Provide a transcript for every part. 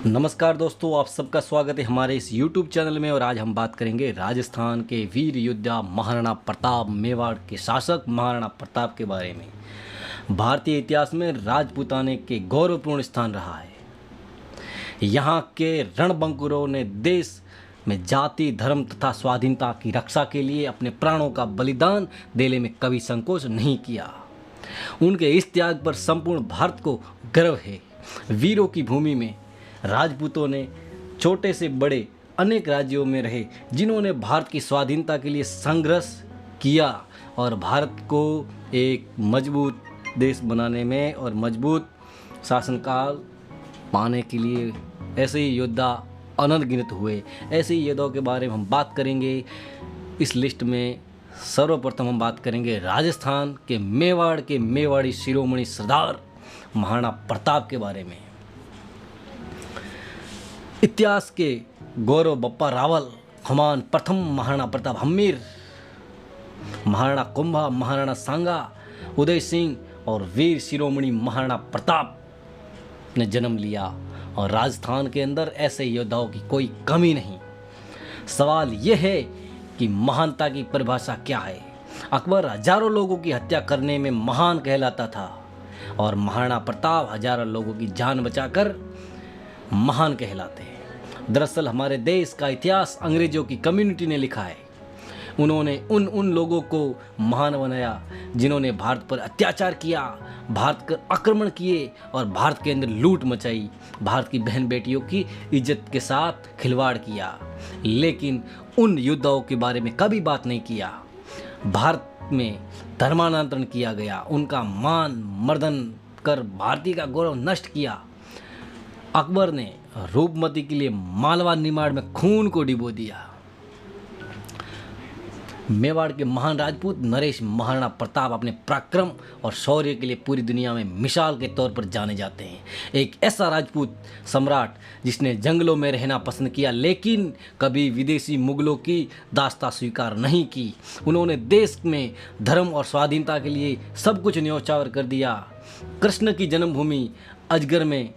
नमस्कार दोस्तों, आप सबका स्वागत है हमारे इस YouTube चैनल में। और आज हम बात करेंगे राजस्थान के वीर योद्धा महाराणा प्रताप, मेवाड़ के शासक महाराणा प्रताप के बारे में। भारतीय इतिहास में राजपूताने के गौरवपूर्ण स्थान रहा है। यहाँ के रणबंकुरों ने देश में जाति, धर्म तथा स्वाधीनता की रक्षा के लिए अपने प्राणों का बलिदान देने में कभी संकोच नहीं किया। उनके इस त्याग पर संपूर्ण भारत को गर्व है। वीरों की भूमि में राजपूतों ने छोटे से बड़े अनेक राज्यों में रहे, जिन्होंने भारत की स्वाधीनता के लिए संघर्ष किया और भारत को एक मजबूत देश बनाने में और मजबूत शासनकाल पाने के लिए ऐसे ही योद्धा अनगिनत हुए। ऐसे ही योद्धाओं के बारे में हम बात करेंगे। इस लिस्ट में सर्वप्रथम हम बात करेंगे राजस्थान के मेवाड़ के मेवाड़ी शिरोमणि सरदार महाराणा प्रताप के बारे में। इतिहास के गौरव बप्पा रावल, हमान प्रथम महाराणा प्रताप हम्मीर, महाराणा कुंभा, महाराणा सांगा, उदय सिंह और वीर शिरोमणि महाराणा प्रताप ने जन्म लिया। और राजस्थान के अंदर ऐसे योद्धाओं की कोई कमी नहीं। सवाल यह है कि महानता की परिभाषा क्या है। अकबर हजारों लोगों की हत्या करने में महान कहलाता था और महाराणा प्रताप हजारों लोगों की जान बचाकर महान कहलाते हैं। दरअसल हमारे देश का इतिहास अंग्रेजों की कम्युनिटी ने लिखा है। उन्होंने उन लोगों को महान बनाया जिन्होंने भारत पर अत्याचार किया, भारत पर आक्रमण किए और भारत के अंदर लूट मचाई, भारत की बहन बेटियों की इज्जत के साथ खिलवाड़ किया। लेकिन उन योद्धाओं के बारे में कभी बात नहीं किया। भारत में धर्मांतरण किया गया, उनका मान मर्दन कर भारतीय का गौरव नष्ट किया। अकबर ने रूपमती के लिए मालवा निमाड़ में खून को डिबो दिया। मेवाड़ के महान राजपूत नरेश महाराणा प्रताप अपने पराक्रम और शौर्य के लिए पूरी दुनिया में मिसाल के तौर पर जाने जाते हैं। एक ऐसा राजपूत सम्राट जिसने जंगलों में रहना पसंद किया, लेकिन कभी विदेशी मुगलों की दास्ता स्वीकार नहीं की। उन्होंने देश में धर्म और स्वाधीनता के लिए सब कुछ न्यौछावर कर दिया। कृष्ण की जन्मभूमि अजगर में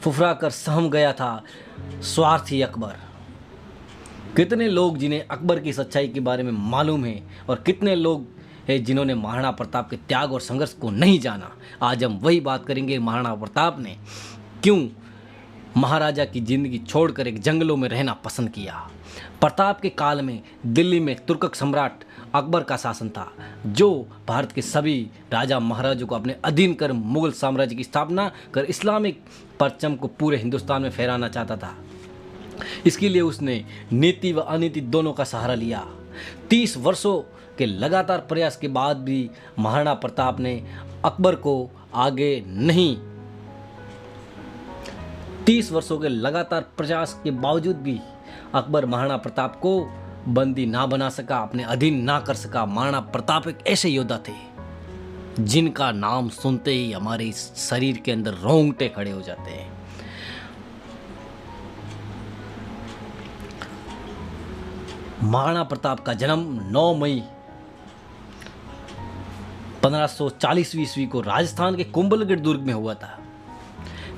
फुफरा कर सहम गया था स्वार्थी अकबर। कितने लोग जिन्हें अकबर की सच्चाई के बारे में मालूम है और कितने लोग हैं जिन्होंने महाराणा प्रताप के त्याग और संघर्ष को नहीं जाना। आज हम वही बात करेंगे, महाराणा प्रताप ने क्यों महाराजा की जिंदगी छोड़कर एक जंगलों में रहना पसंद किया। प्रताप के काल में दिल्ली में तुर्क सम्राट अकबर का शासन था, जो भारत के सभी राजा महाराजों को अपने अधीन कर मुगल साम्राज्य की स्थापना कर इस्लामिक परचम को पूरे हिंदुस्तान में फहराना चाहता था। इसके लिए उसने नीति व अनीति दोनों का सहारा लिया। 30 वर्षों के लगातार प्रयास के बाद भी महाराणा प्रताप ने अकबर को आगे नहीं 30 वर्षों के लगातार प्रयास के बावजूद भी अकबर महाराणा प्रताप को बंदी ना बना सका, अपने अधीन ना कर सका। महाराणा प्रताप एक ऐसे योद्धा थे जिनका नाम सुनते ही हमारे शरीर के अंदर रोंगटे खड़े हो जाते हैं। महाराणा प्रताप का जन्म 9 मई 1540 ईस्वी को राजस्थान के कुंभलगढ़ दुर्ग में हुआ था।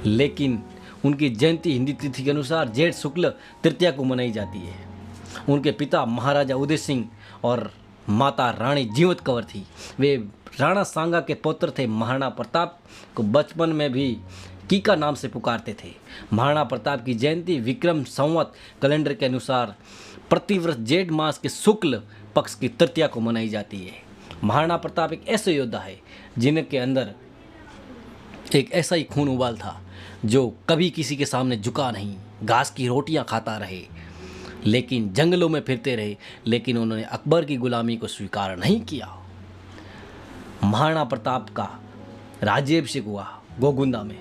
लेकिन उनकी जयंती हिंदी तिथि के अनुसार जेठ शुक्ल तृतीया को मनाई जाती है। उनके पिता महाराजा उदय सिंह और माता रानी जीवत कंवर थी। वे राणा सांगा के पुत्र थे। महाराणा प्रताप को बचपन में भी कीका नाम से पुकारते थे। महाराणा प्रताप की जयंती विक्रम संवत कैलेंडर के अनुसार प्रतिवर्ष जेठ मास के शुक्ल पक्ष की तृतीया को मनाई जाती है। महाराणा प्रताप एक ऐसे योद्धा है जिनके अंदर एक ऐसा ही खून उबाल था जो कभी किसी के सामने झुका नहीं, घास की रोटियां खाता रहे, लेकिन जंगलों में फिरते रहे, लेकिन उन्होंने अकबर की गुलामी को स्वीकार नहीं किया। महाराणा प्रताप का राज्याभिषेक हुआ गोगुंदा में।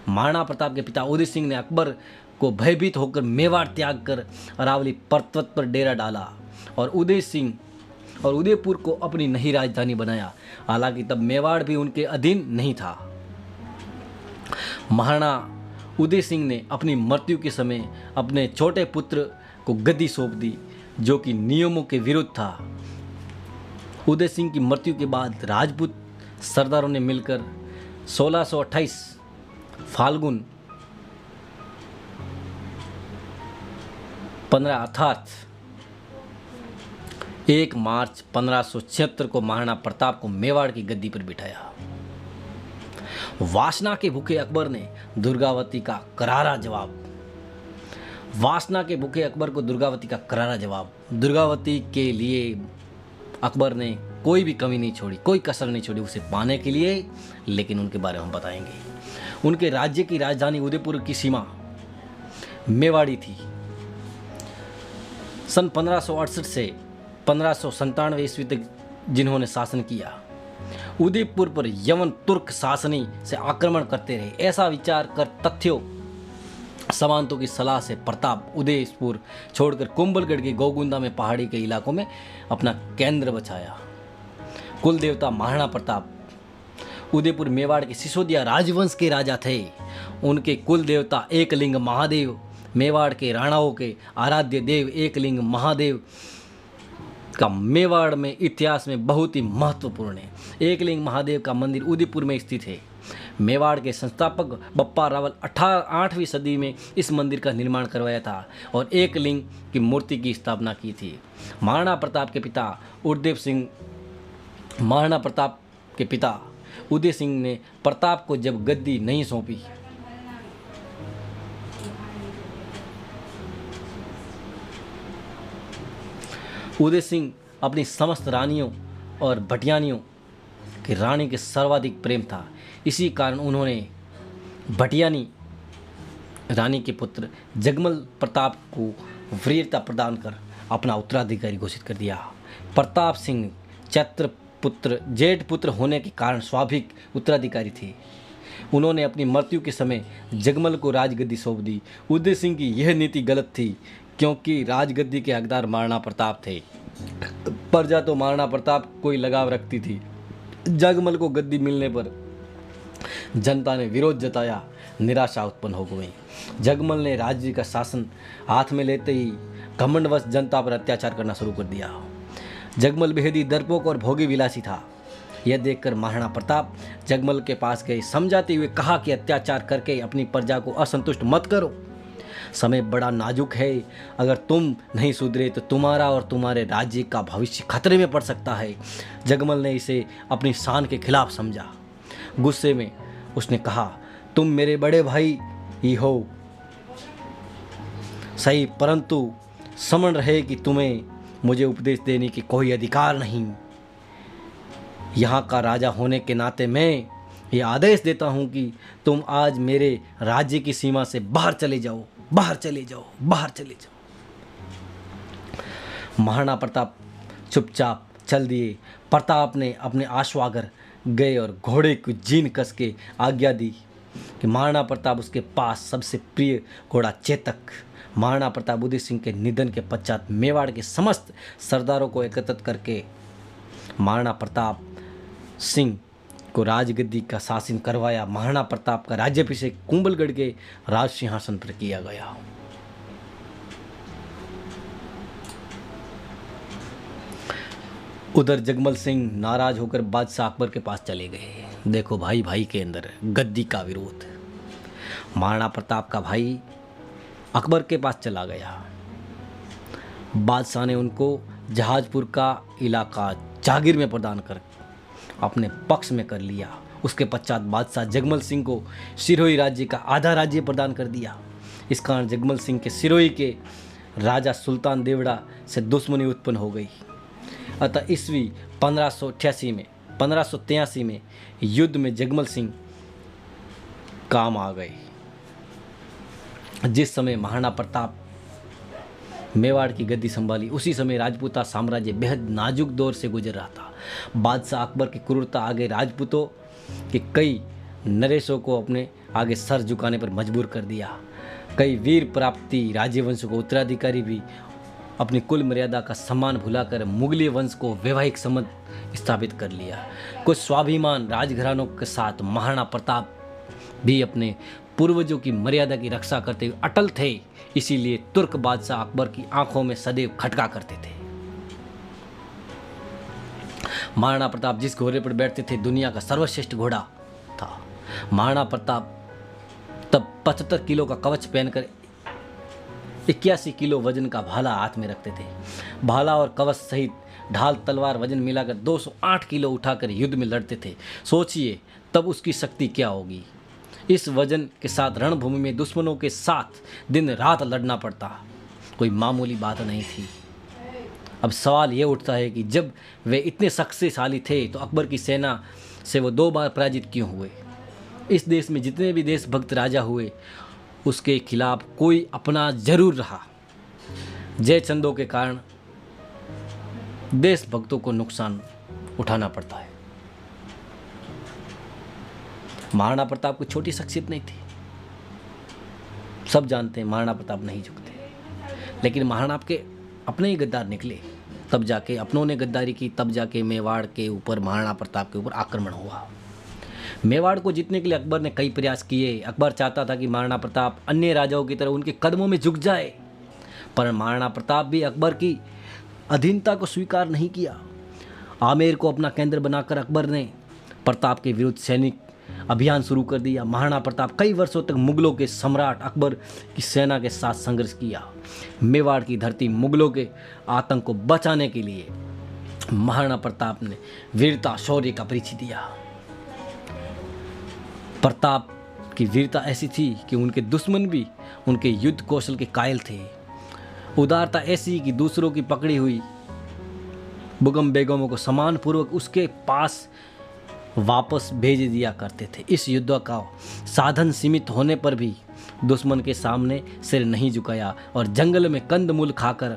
महाराणा प्रताप के पिता उदय सिंह ने अकबर को भयभीत होकर मेवाड़ त्याग कर अरावली पर्वत पर डेरा डाला और उदय सिंह और उदयपुर को अपनी नई राजधानी बनाया। हालांकि तब मेवाड़ भी उनके अधीन नहीं था। महाराणा उदय सिंह ने अपनी मृत्यु के समय अपने छोटे पुत्र को गद्दी सौंप दी, जो कि नियमों के विरुद्ध था। उदय सिंह की मृत्यु के बाद राजपूत सरदारों ने मिलकर 1628 फाल्गुन 15 अर्थात 1 मार्च 1576 को महाराणा प्रताप को मेवाड़ की गद्दी पर बिठाया। वासना के भूखे अकबर ने दुर्गावती का करारा जवाब दुर्गावती के लिए अकबर ने कोई भी कमी नहीं छोड़ी, कोई कसर नहीं छोड़ी उसे पाने के लिए। लेकिन उनके बारे में हम बताएंगे। उनके राज्य की राजधानी उदयपुर की सीमा मेवाड़ी थी। सन 1568 से 1597 ईस्वी तक जिन्होंने शासन किया, उदयपुर पर यवन तुर्क शासनी से आक्रमण करते रहे। ऐसा विचार कर तथ्यों सामंतों की सलाह से प्रताप उदयपुर छोड़कर कुंभलगढ़ के गौगुंदा में पहाड़ी के इलाकों में अपना केंद्र बचाया। कुल देवता महाराणा प्रताप उदयपुर मेवाड़ के सिसोदिया राजवंश के राजा थे। उनके कुल देवता एकलिंग महादेव मेवाड़ के राणाओं के आराध्य देव एकलिंग महादेव का मेवाड़ में इतिहास में बहुत ही महत्वपूर्ण है। एकलिंग महादेव का मंदिर उदयपुर में स्थित है। मेवाड़ के संस्थापक बप्पा रावल 8वीं सदी में इस मंदिर का निर्माण करवाया था और एकलिंग की मूर्ति की स्थापना की थी। महाराणा प्रताप के पिता उदय सिंह ने प्रताप को जब गद्दी नहीं सौंपी, उदय सिंह अपनी समस्त रानियों और भटियानियों की रानी के सर्वाधिक प्रेम था। इसी कारण उन्होंने भटियानी रानी के पुत्र जगमल प्रताप को वीरता प्रदान कर अपना उत्तराधिकारी घोषित कर दिया। प्रताप सिंह जेठ पुत्र होने के कारण स्वाभाविक उत्तराधिकारी थे। उन्होंने अपनी मृत्यु के समय जगमल को राजगद्दी सौंप दी। उदय सिंह की यह नीति गलत थी, क्योंकि राजगद्दी के हकदार महाराणा प्रताप थे। प्रजा तो महाराणा प्रताप को ही लगाव रखती थी। जगमल को गद्दी मिलने पर जनता ने विरोध जताया, निराशा उत्पन्न हो गई। जगमल ने राज्य का शासन हाथ में लेते ही घमंडवश जनता पर अत्याचार करना शुरू कर दिया। जगमल बेहद ही डरपोक और भोगी विलासी था। यह देखकर महाराणा प्रताप जगमल के पास गए, समझाते हुए कहा कि अत्याचार करके अपनी प्रजा को असंतुष्ट मत करो। समय बड़ा नाजुक है, अगर तुम नहीं सुधरे तो तुम्हारा और तुम्हारे राज्य का भविष्य खतरे में पड़ सकता है। जगमल ने इसे अपनी शान के खिलाफ समझा। गुस्से में उसने कहा, तुम मेरे बड़े भाई ही हो सही, परंतु समझ रहे कि तुम्हें मुझे उपदेश देने की कोई अधिकार नहीं। यहाँ का राजा होने के नाते मैं ये आदेश देता हूँ कि तुम आज मेरे राज्य की सीमा से बाहर चले जाओ। महाराणा प्रताप चुपचाप चल दिए। प्रताप ने अपने आश्वागर गए और घोड़े को जीन कस के आज्ञा दी कि महाराणा प्रताप उसके पास सबसे प्रिय घोड़ा चेतक। महाराणा प्रताप उदय सिंह के निधन के पश्चात मेवाड़ के समस्त सरदारों को एकत्रित करके महाराणा प्रताप सिंह को राजगद्दी का शासन करवाया। महाराणा प्रताप का राज्याभिषेक कुंभलगढ़ के राज सिंहासन पर किया गया। उधर जगमल सिंह नाराज होकर बादशाह अकबर के पास चले गए। देखो भाई भाई के अंदर गद्दी का विरोध। महाराणा प्रताप का भाई अकबर के पास चला गया। बादशाह ने उनको जहाजपुर का इलाका जागीर में प्रदान कर अपने पक्ष में कर लिया। उसके पश्चात बादशाह जगमल सिंह को सिरोही राज्य का आधा राज्य प्रदान कर दिया। इस कारण जगमल सिंह के सिरोही के राजा सुल्तान देवड़ा से दुश्मनी उत्पन्न हो गई। अतः ईस्वी 1583 में युद्ध में जगमल सिंह काम आ गए। जिस समय महाराणा प्रताप मेवाड़ की गद्दी संभाली, उसी समय राजपूता साम्राज्य बेहद नाजुक दौर से गुजर रहा था। बादशाह अकबर की क्रूरता आगे राजपूतों के कई नरेशों को अपने आगे सर झुकाने पर मजबूर कर दिया। कई वीर प्राप्ति राज्यवंश को उत्तराधिकारी भी अपनी कुल मर्यादा का सम्मान भुलाकर मुगलिय वंश को वैवाहिक संबंध स्थापित कर लिया। कुछ स्वाभिमान राजघरानों के साथ महाराणा प्रताप भी अपने पूर्वजों की मर्यादा की रक्षा करते हुए अटल थे। इसीलिए तुर्क बादशाह अकबर की आंखों में सदैव खटका करते थे। महाराणा प्रताप जिस घोड़े पर बैठते थे दुनिया का सर्वश्रेष्ठ घोड़ा था। महाराणा प्रताप तब 75 किलो का कवच पहनकर 81 किलो वजन का भाला हाथ में रखते थे। भाला और कवच सहित ढाल तलवार वजन मिलाकर 208 किलो उठाकर युद्ध में लड़ते थे। सोचिए तब उसकी शक्ति क्या होगी। इस वजन के साथ रणभूमि में दुश्मनों के साथ दिन रात लड़ना पड़ता, कोई मामूली बात नहीं थी। अब सवाल ये उठता है कि जब वे इतने शक्तिशाली थे तो अकबर की सेना से वो 2 बार पराजित क्यों हुए। इस देश में जितने भी देशभक्त राजा हुए उसके खिलाफ कोई अपना जरूर रहा। जयचंदों के कारण देशभक्तों को नुकसान उठाना पड़ता है। महाराणा प्रताप कोई छोटी शख्सियत नहीं थी, सब जानते हैं महाराणा प्रताप नहीं झुकते, लेकिन महाराणा के अपने ही गद्दार निकले, तब जाके अपनों ने गद्दारी की, तब जाके मेवाड़ के ऊपर महाराणा प्रताप के ऊपर आक्रमण हुआ। मेवाड़ को जीतने के लिए अकबर ने कई प्रयास किए। अकबर चाहता था कि महाराणा प्रताप अन्य राजाओं की तरह उनके कदमों में झुक जाए, पर महाराणा प्रताप भी अकबर की अधीनता को स्वीकार नहीं किया। आमेर को अपना केंद्र बनाकर अकबर ने प्रताप के विरुद्ध सैनिक अभियान शुरू कर दिया। महाराणा प्रताप कई वर्षों तक मुगलों के सम्राट अकबर की सेना के साथ संघर्ष किया। मेवाड़ की धरती मुगलों के आतंक को बचाने के लिए महाराणा प्रताप ने वीरता शौर्य का परिचय दिया। प्रताप की वीरता ऐसी थी कि उनके दुश्मन भी उनके युद्ध कौशल के कायल थे। उदारता ऐसी कि दूसरों की पकड़ी हुई बुगम बेगमों को सम्मानपूर्वक उसके पास वापस भेज दिया करते थे। इस युद्ध का साधन सीमित होने पर भी दुश्मन के सामने सिर नहीं झुकाया और जंगल में कंदमूल खाकर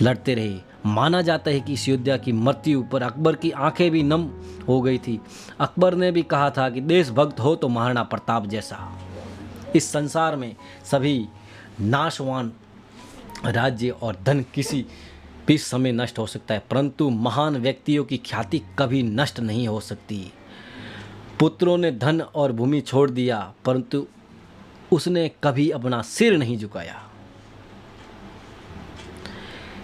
लड़ते रहे। माना जाता है कि इस योद्धा की मृत्यु पर अकबर की आंखें भी नम हो गई थी। अकबर ने भी कहा था कि देशभक्त हो तो महाराणा प्रताप जैसा। इस संसार में सभी नाशवान राज्य और धन किसी भी समय नष्ट हो सकता है, परंतु महान व्यक्तियों की ख्याति कभी नष्ट नहीं हो सकती। पुत्रों ने धन और भूमि छोड़ दिया, परंतु उसने कभी अपना सिर नहीं झुकाया।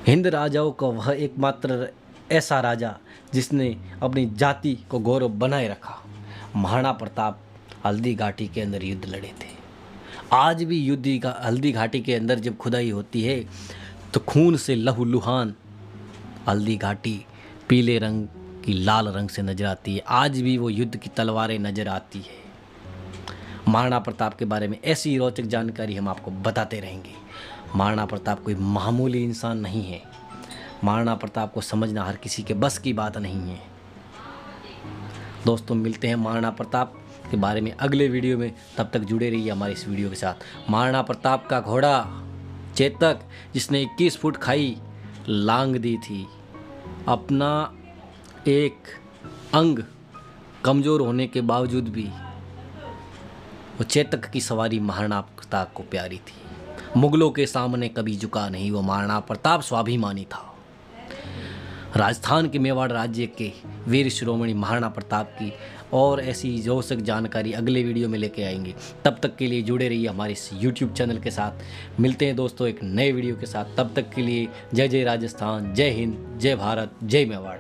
हिंद राजाओं का वह एकमात्र ऐसा राजा जिसने अपनी जाति को गौरव बनाए रखा। महाराणा प्रताप हल्दी घाटी के अंदर युद्ध लड़े थे। आज भी हल्दी घाटी के अंदर जब खुदाई होती है तो खून से लहूलुहान हल्दी घाटी पीले रंग की लाल रंग से नजर आती है। आज भी वो युद्ध की तलवारें नजर आती है। महाराणा प्रताप के बारे में ऐसी रोचक जानकारी हम आपको बताते रहेंगे। महाराणा प्रताप कोई मामूली इंसान नहीं है। महाराणा प्रताप को समझना हर किसी के बस की बात नहीं है। दोस्तों, मिलते हैं महाराणा प्रताप के बारे में अगले वीडियो में। तब तक जुड़े रहिए हमारे इस वीडियो के साथ। महाराणा प्रताप का घोड़ा चेतक, जिसने 21 फुट खाई लांग दी थी, अपना एक अंग कमज़ोर होने के बावजूद भी वो चेतक की सवारी महाराणा प्रताप को प्यारी थी। मुगलों के सामने कभी झुका नहीं। वो महाराणा प्रताप स्वाभिमानी था। राजस्थान के मेवाड़ राज्य के वीर शिरोमणि महाराणा प्रताप की और ऐसी रोचक जानकारी अगले वीडियो में लेके आएंगे। तब तक के लिए जुड़े रहिए हमारे इस YouTube चैनल के साथ। मिलते हैं दोस्तों एक नए वीडियो के साथ। तब तक के लिए जय जय राजस्थान, जय हिंद, जय भारत, जय मेवाड़।